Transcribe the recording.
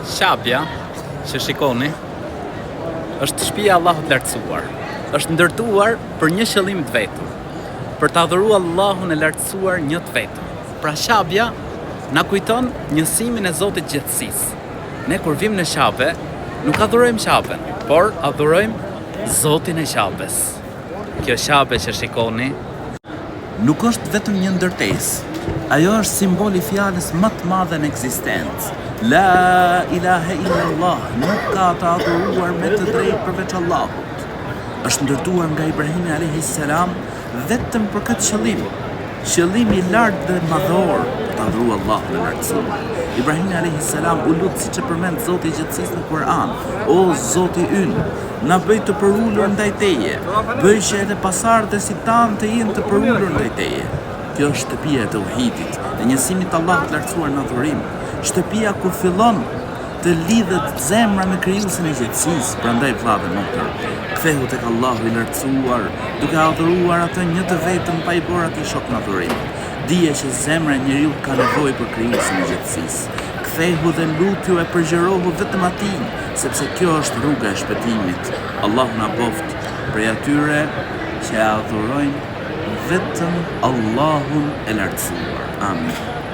Shabja, që shikoni, është shtëpia e Allahut lartësuar. Është ndërtuar për një qëllim të vetëm, për ta adhuruar Allahun e lartësuar një të vetëm. Pra shabja na kujton njësimin e Zotit gjithësisë. Ne kur vim në Qabe, nuk adhurojmë Qaben, por adhurojmë Zotin e Qabes. Kjo Qabe që shikoni nuk është vetëm një ndërtesë. Ajo është simboli fjalës më të madhe në ekzistencë. La ilaha illallah, nuk ka të adhuruar me të drejtë përveç Allahut. Është ndërtuar nga Ibrahimi alayhis salam vetëm për këtë qëllim. Qëllimi i lartë dhe madhor të adhuruar Allahun e lartësuar. Ibrahimi alayhis salam u lut siç e përmend Zoti i gjithësisë në Kur'an: O Zoti ynë, na bëj të përulur ndaj Teje, bëj që edhe pasardhët si tanë të jenë të përulur ndaj Teje. Kjo është shtëpia e tauhidit, e njësimit të Allahut të lartësuar në adhurim. Shtëpia kur fillon të lidhet zemra me krijuesin e gjithësisë. Prandaj vëllezër dhe motra, kthehu tek Allahu i lartësuar, duke adhuruar atë një të vetëm pa i bërë atij shok në adhurim. Dije që zemra e njeriu ka nevojë për krijuesin e gjithësisë. Kthehu dhe lutju e përgjërohu vetëm atij, sepse kjo është rruga e shpëtimit. Allahu na boft prej atyre që adhurojnë vetëm Allahun e lartësuar. Amin.